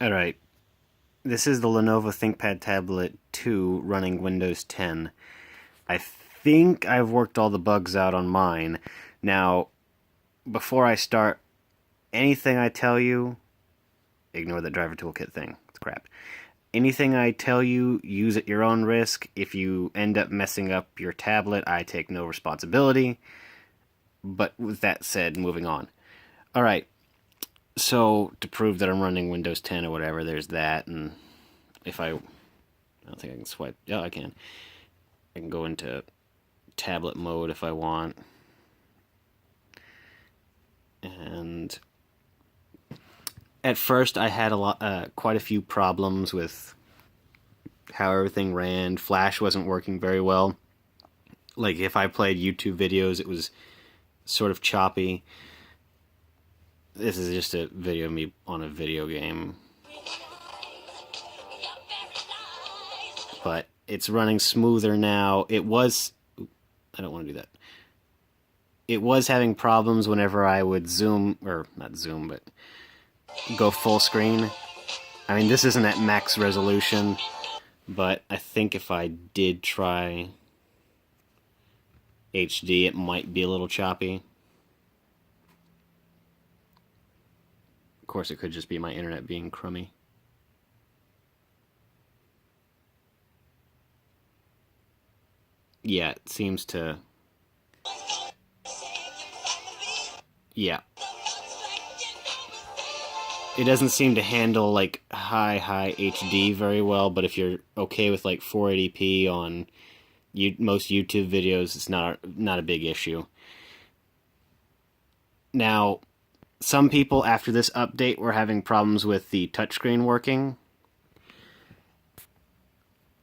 Alright, this is the Lenovo Thinkpad Tablet 2 running Windows 10. I think I've worked all the bugs out on mine. Now, before I start, anything I tell you, ignore that driver toolkit thing. It's crap. Anything I tell you, use at your own risk. If you end up messing up your tablet, I take no responsibility. But with that said, moving on. Alright, so to prove that I'm running Windows 10 or whatever, there's that, and if I don't think I can swipe. Yeah, I can. I can go into tablet mode if I want. And at first I had quite a few problems with how everything ran. Flash wasn't working very well. Like if I played YouTube videos, it was sort of choppy. This is just a video of me on a video game. But it's running smoother now. It was... I don't want to do that. It was having problems whenever I would zoom, or not zoom, but go full screen. I mean, this isn't at max resolution, but I think if I did try HD, it might be a little choppy. Of course, it could just be my internet being crummy. Yeah, it seems to... Yeah. It doesn't seem to handle, like, high HD very well, but if you're okay with, like, 480p on most YouTube videos, it's not a big issue. Now, some people after this update were having problems with the touchscreen working.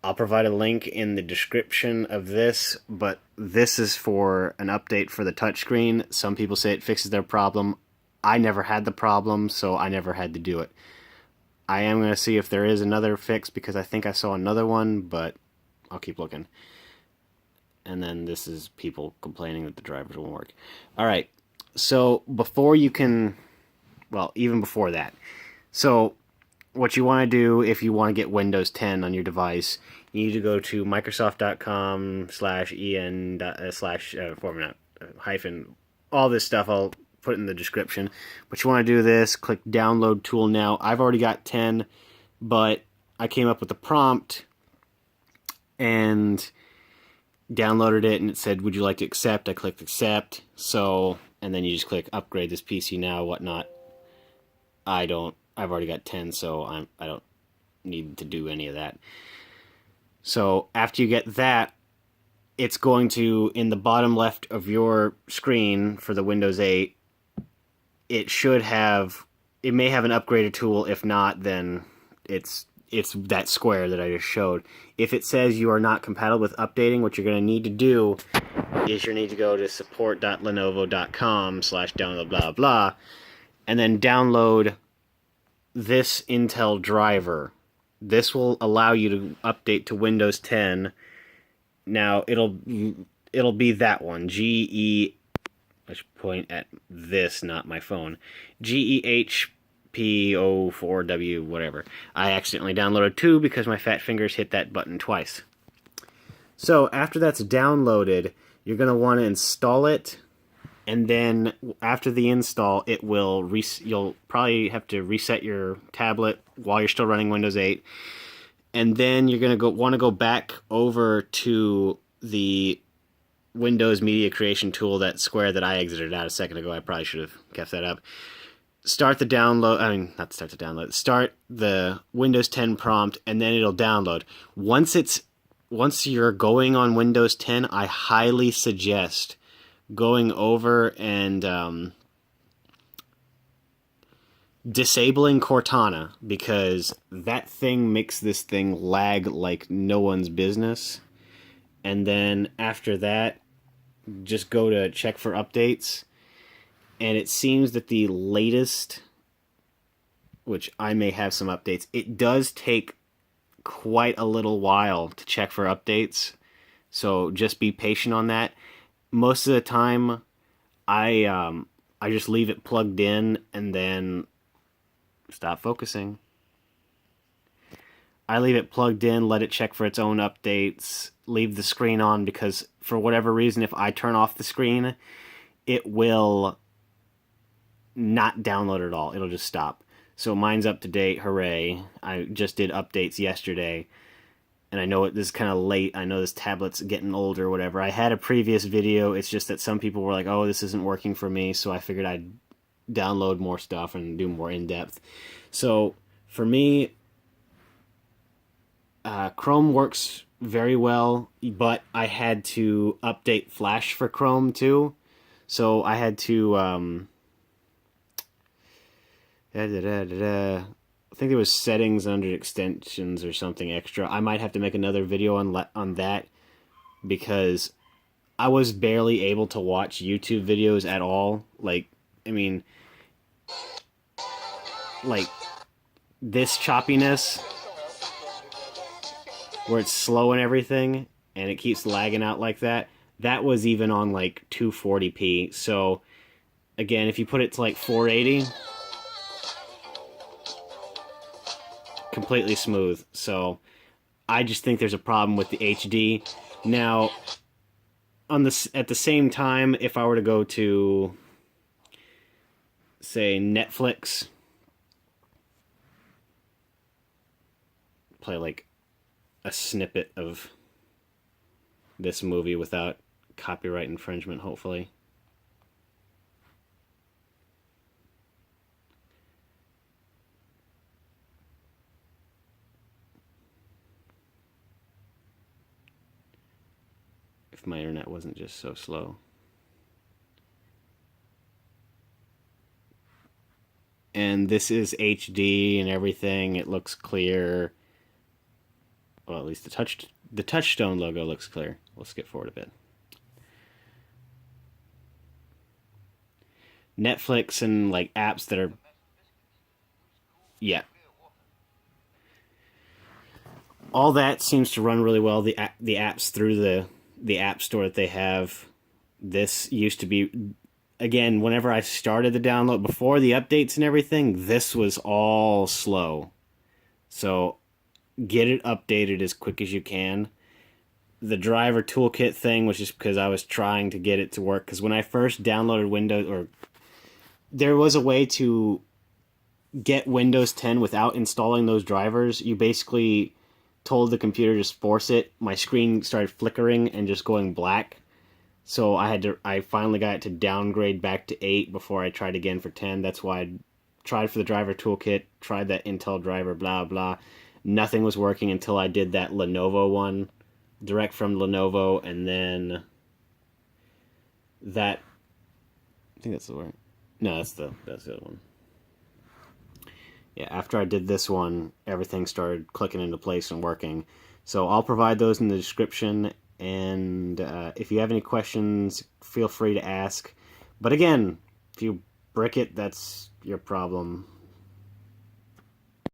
I'll provide a link in the description of this, but this is for an update for the touchscreen. Some people say it fixes their problem. I never had the problem, so I never had to do it. I am going to see if there is another fix, because I think I saw another one, but I'll keep looking. And then this is people complaining that the drivers won't work. Alright, so before you can... Well, even before that. So, what you want to do if you want to get Windows 10 on your device, you need to go to Microsoft.com/en/hyphen all this stuff. I'll put it in the description. But you want to do this, click download tool now. I've already got 10, but I came up with a prompt and downloaded it, and it said, would you like to accept? I clicked accept. So, and then you just click upgrade this PC now, whatnot. I've already got 10, so I don't need to do any of that. So after you get that, it's going to, in the bottom left of your screen for the Windows 8, it may have an upgrader tool. If not, then it's that square that I just showed. If it says you are not compatible with updating, what you're going to need to do is you need to go to support.lenovo.com/download blah blah, and then download this Intel driver. This will allow you to update to Windows 10. Now it'll be that one, I should point at this, not my phone. GEHP04W whatever. I accidentally downloaded 2 because my fat fingers hit that button twice. So after that's downloaded, you're going to want to install it. And then after the install, you'll probably have to reset your tablet while you're still running Windows 8. And then you're going to want to go back over to the Windows Media Creation tool, that square that I exited out a second ago. I probably should have kept that up. Start the download, start the Windows 10 prompt, and then it'll download. Once you're going on Windows 10, I highly suggest going over and disabling Cortana, because that thing makes this thing lag like no one's business. And then after that, just go to check for updates, and it seems that the latest, which I may have some updates, it does take quite a little while to check for updates, so just be patient on that. Most of the time, I just leave it plugged in and then stop focusing. I leave it plugged in, let it check for its own updates, leave the screen on, because for whatever reason, if I turn off the screen, it will not download at all. It'll just stop. So mine's up to date, hooray. I just did updates yesterday, and I know this is kind of late. I know this tablet's getting older or whatever. I had a previous video, it's just that some people were like, oh, this isn't working for me, so I figured I'd download more stuff and do more in-depth. So for me, Chrome works very well, but I had to update Flash for Chrome too. So I had to, I think there was settings under extensions or something extra. I might have to make another video on that, because I was barely able to watch YouTube videos at all. Like, I mean, like this choppiness, where it's slow and everything, and it keeps lagging out like that. That was even on like 240p. So again, if you put it to like 480, completely smooth. So I just think there's a problem with the HD. Now, at the same time, if I were to go to, say, Netflix, play like a snippet of this movie without copyright infringement, hopefully. If my internet wasn't just so slow. And this is HD and everything. It looks clear. Well, at least the Touchstone logo looks clear. We'll skip forward a bit. Netflix and like apps that are, yeah, all that seems to run really well. The apps through the app store that they have. This used to be, again, whenever I started the download before the updates and everything, this was all slow. So get it updated as quick as you can. The driver toolkit thing was just because I was trying to get it to work. Because when I first downloaded Windows, or there was a way to get Windows 10 without installing those drivers. You basically told the computer just force it. My screen started flickering and just going black. So I finally got it to downgrade back to 8 before I tried again for 10. That's why I tried for the driver toolkit, tried that Intel driver, blah, blah. Nothing was working until I did that Lenovo one, direct from Lenovo, and then that, I think that's the word. No, that's the other one. Yeah, after I did this one, everything started clicking into place and working. So I'll provide those in the description, and if you have any questions, feel free to ask. But again, if you brick it, that's your problem.